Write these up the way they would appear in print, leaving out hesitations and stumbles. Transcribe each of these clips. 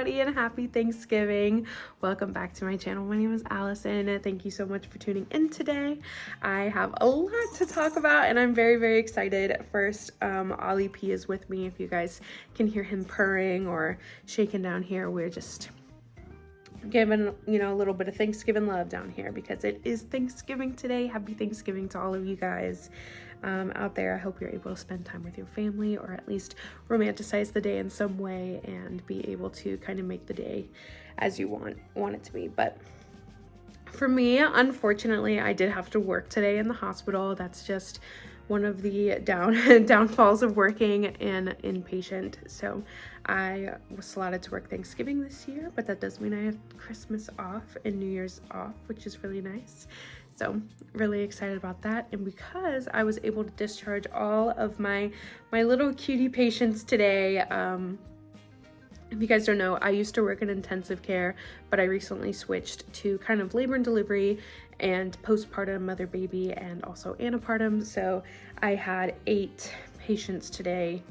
everybody, and happy Thanksgiving. Welcome back to my channel. My name is Allison. Thank you so much for tuning in today. I have a lot to talk about and I'm very, very excited. First, Ollie P is with me. If you guys can hear him purring or shaking down here, we're just giving, a little bit of Thanksgiving love down here because it is Thanksgiving today. Happy Thanksgiving to all of you guys out there. I hope you're able to spend time with your family or at least romanticize the day in some way and be able to kind of make the day as you want it to be. But for me, unfortunately, I did have to work today in the hospital. That's just one of the downfalls of working in inpatient. So I was slotted to work Thanksgiving this year, but that does mean I have Christmas off and New Year's off, which is really nice. So really excited about that. And because I was able to discharge all of my little cutie patients today, if you guys don't know, I used to work in intensive care, but I recently switched to kind of labor and delivery and postpartum mother baby and also antepartum. So I had 8 patients today,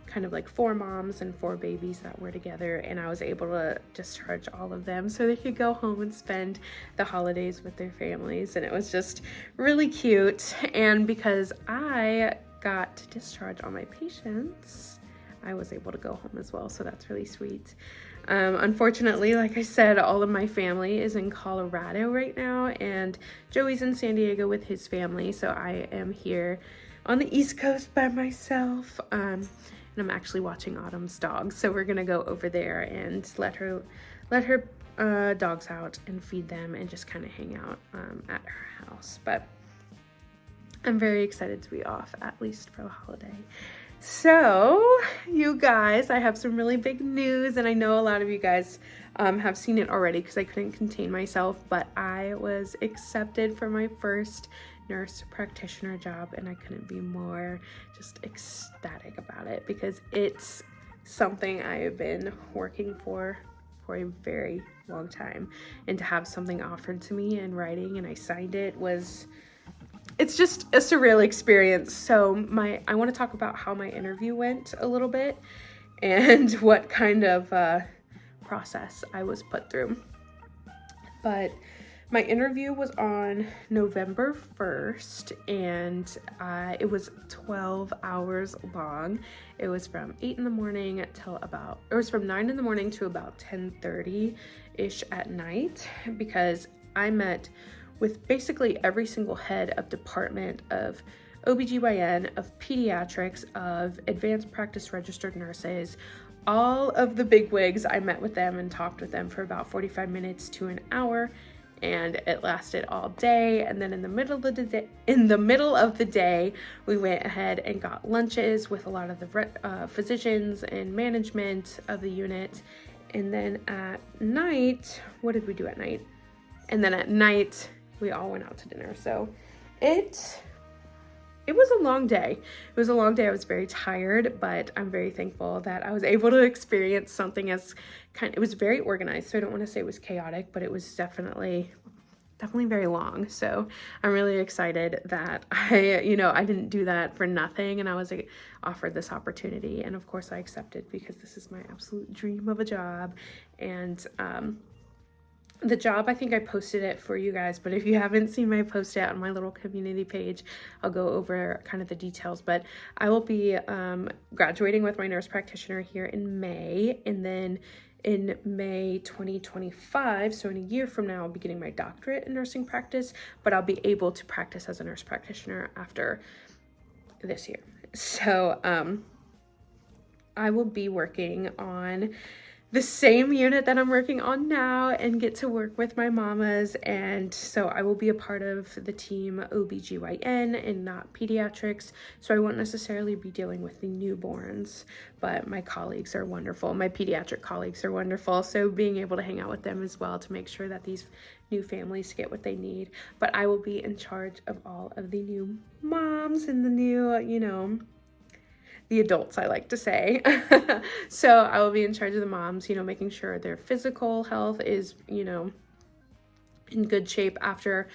kind of like 4 moms and 4 babies that were together, and I was able to discharge all of them so they could go home and spend the holidays with their families. And it was just really cute. And because I got to discharge all my patients, I was able to go home as well, so that's really sweet. Unfortunately, like I said, all of my family is in Colorado right now, and Joey's in San Diego with his family, so I am here on the East Coast by myself, and I'm actually watching Autumn's dogs, so we're gonna go over there and let her dogs out and feed them and just kind of hang out at her house. But I'm very excited to be off, at least for the holiday. So, you guys, I have some really big news, and I know a lot of you guys have seen it already because I couldn't contain myself, but I was accepted for my first nurse practitioner job, and I couldn't be more just ecstatic about it because it's something I have been working for a very long time, and to have something offered to me in writing and I signed it it's just a surreal experience. So I want to talk about how my interview went a little bit and what kind of process I was put through. But my interview was on November 1st, and it was 12 hours long. It was from 8 in the morning till it was from 9 in the morning to about 10:30-ish at night, because I met with basically every single head of department of OBGYN, of pediatrics, of advanced practice registered nurses, all of the bigwigs. I met with them and talked with them for about 45 minutes to an hour, and it lasted all day. And then in the middle of the day, we went ahead and got lunches with a lot of the physicians and management of the unit. And then at night, what did we do at night? And then at night, we all went out to dinner. So it was a long day. It was a long day. I was very tired, but I'm very thankful that I was able to experience something it was very organized. So I don't want to say it was chaotic, but it was definitely very long. So I'm really excited that I didn't do that for nothing, and I was offered this opportunity. And of course I accepted because this is my absolute dream of a job. And, the job, I think I posted it for you guys, but if you haven't seen my post yet on my little community page, I'll go over kind of the details. But I will be graduating with my nurse practitioner here in May, and then in May 2025, so in a year from now, I'll be getting my doctorate in nursing practice, but I'll be able to practice as a nurse practitioner after this year. So I will be working on the same unit that I'm working on now and get to work with my mamas. And so I will be a part of the team OBGYN and not pediatrics. So I won't necessarily be dealing with the newborns, but my colleagues are wonderful. My pediatric colleagues are wonderful. So being able to hang out with them as well to make sure that these new families get what they need. But I will be in charge of all of the new moms and the new, the adults, I like to say. So I will be in charge of the moms, making sure their physical health is, in good shape after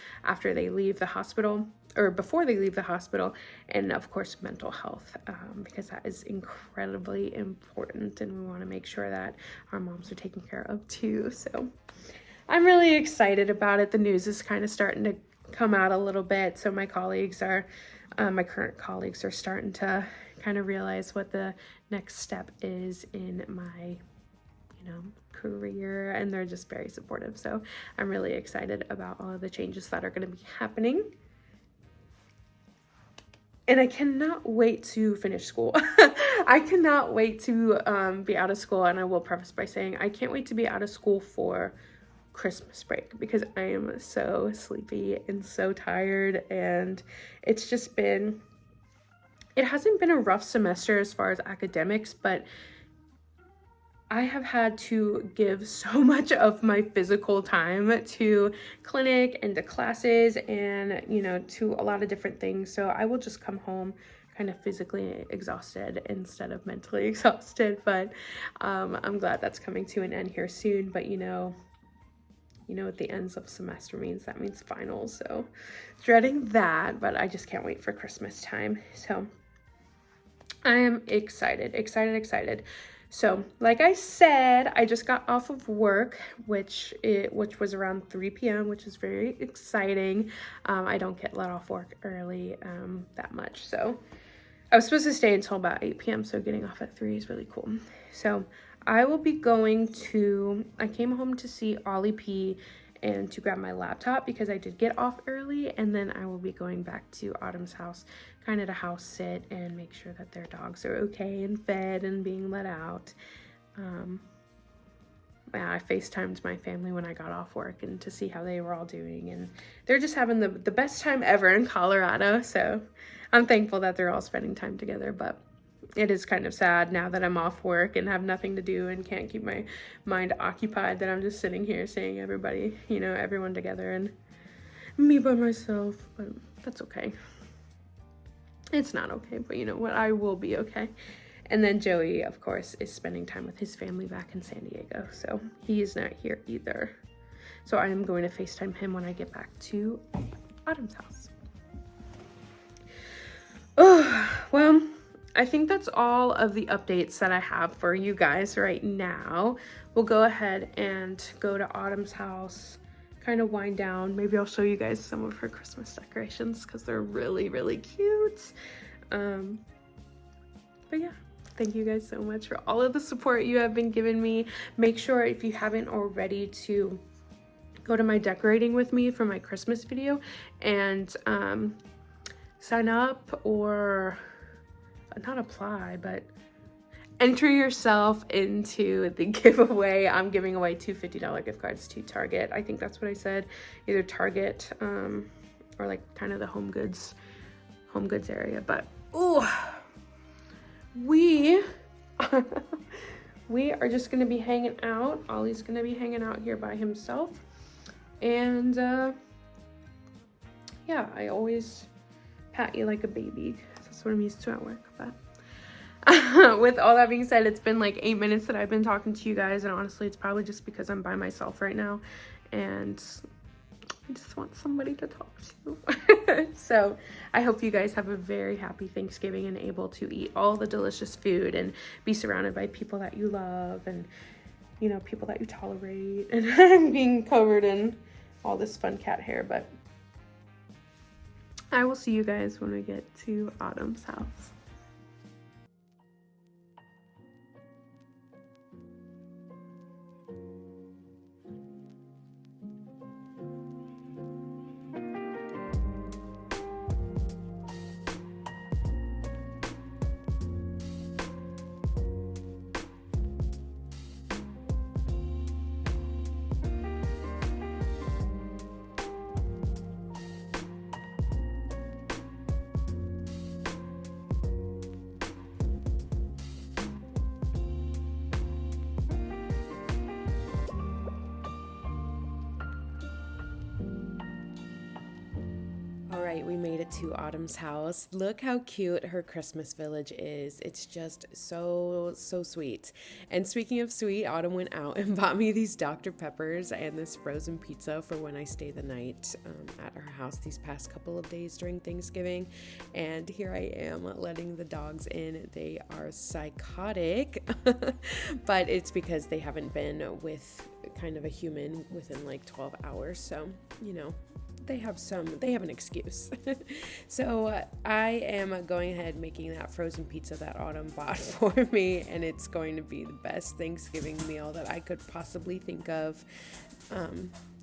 they leave the hospital, or before they leave the hospital. And of course, mental health, because that is incredibly important, and we want to make sure that our moms are taken care of too. So I'm really excited about it. The news is kind of starting to come out a little bit. So my colleagues are, my current colleagues are starting to kind of realize what the next step is in my, career, and they're just very supportive. So I'm really excited about all of the changes that are going to be happening. And I cannot wait to finish school. I cannot wait to be out of school. And I will preface by saying I can't wait to be out of school for Christmas break, because I am so sleepy and so tired. And it's just been, it hasn't been a rough semester as far as academics, but I have had to give so much of my physical time to clinic and to classes and, to a lot of different things. So I will just come home kind of physically exhausted instead of mentally exhausted. But I'm glad that's coming to an end here soon. But what the ends of semester means. That means finals. So dreading that, but I just can't wait for Christmas time. So I am excited. So, like I said, I just got off of work, which was around 3 p.m., which is very exciting. I don't get let off work early that much. So, I was supposed to stay until about 8 p.m., so getting off at 3 is really cool. So, I will be I came home to see Ollie P and to grab my laptop because I did get off early, and then I will be going back to Autumn's house, kind of to house sit and make sure that their dogs are okay and fed and being let out. I FaceTimed my family when I got off work and to see how they were all doing, and they're just having the best time ever in Colorado. So I'm thankful that they're all spending time together, but it is kind of sad now that I'm off work and have nothing to do and can't keep my mind occupied, that I'm just sitting here seeing everybody, everyone together and me by myself. But that's okay. It's not okay, but you know what? I will be okay. And then Joey, of course, is spending time with his family back in San Diego, so he is not here either. So I am going to FaceTime him when I get back to Autumn's house. Oh, well, I think that's all of the updates that I have for you guys right now. We'll go ahead and go to Autumn's house, kind of wind down. Maybe I'll show you guys some of her Christmas decorations because they're really, really cute. But yeah, thank you guys so much for all of the support you have been giving me. Make sure, if you haven't already, to go to my decorating with me for my Christmas video and sign up, or not apply, but enter yourself into the giveaway. I'm giving away 2 $50 gift cards to Target. I think that's what I said, either Target or like kind of the home goods area. But we are just gonna be hanging out. Ollie's gonna be hanging out here by himself, and yeah, I always pat you like a baby. That's what I'm used to at work. But with all that being said, it's been like 8 minutes that I've been talking to you guys, and honestly, it's probably just because I'm by myself right now and I just want somebody to talk to. So I hope you guys have a very happy Thanksgiving and able to eat all the delicious food and be surrounded by people that you love and, people that you tolerate, and being covered in all this fun cat hair. But I will see you guys when we get to Autumn's house. right, we made it to Autumn's house. Look how cute her Christmas village is. It's just so sweet. And speaking of sweet, Autumn went out and bought me these Dr. Peppers and this frozen pizza for when I stay the night at her house these past couple of days during Thanksgiving. And here I am letting the dogs in. They are psychotic, but it's because they haven't been with kind of a human within like 12 hours. So, you know, they have an excuse. So I am going ahead making that frozen pizza that Autumn bought for me, and it's going to be the best Thanksgiving meal that I could possibly think of,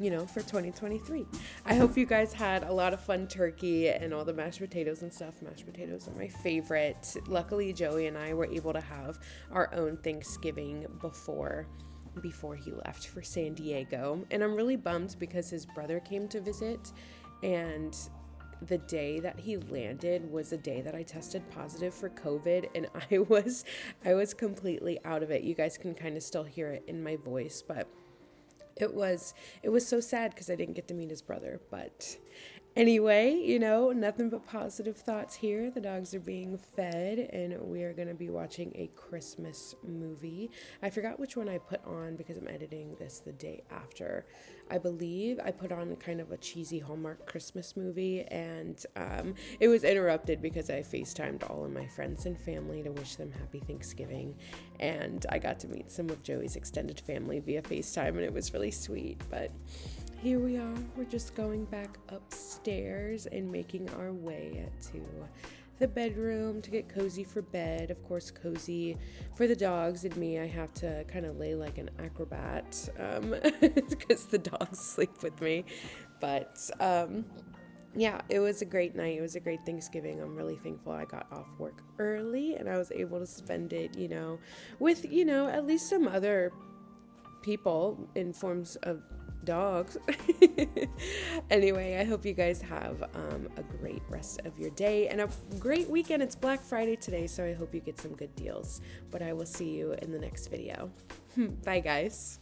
you know, for 2023. I hope you guys had a lot of fun turkey and all the mashed potatoes and stuff. Mashed potatoes are my favorite. Luckily, Joey and I were able to have our own Thanksgiving before he left for San Diego. And I'm really bummed because his brother came to visit, and the day that he landed was the day that I tested positive for COVID, and I was completely out of it. You guys can kind of still hear it in my voice, but it was so sad because I didn't get to meet his brother. But anyway, you know, nothing but positive thoughts here. The dogs are being fed, and we are going to be watching a Christmas movie. I forgot which one I put on because I'm editing this the day after. I believe I put on kind of a cheesy Hallmark Christmas movie, and it was interrupted because I FaceTimed all of my friends and family to wish them happy Thanksgiving, and I got to meet some of Joey's extended family via FaceTime, and it was really sweet. But here we are, we're just going back upstairs and making our way to the bedroom to get cozy for bed. Of course, cozy for the dogs and me. I have to kind of lay like an acrobat because the dogs sleep with me. But yeah, it was a great night. It was a great Thanksgiving. I'm really thankful I got off work early and I was able to spend it, you know, with, you know, at least some other people in forms of dogs. Anyway, I hope you guys have a great rest of your day and a great weekend. It's Black Friday today, so I hope you get some good deals. But I will see you in the next video. Bye, guys.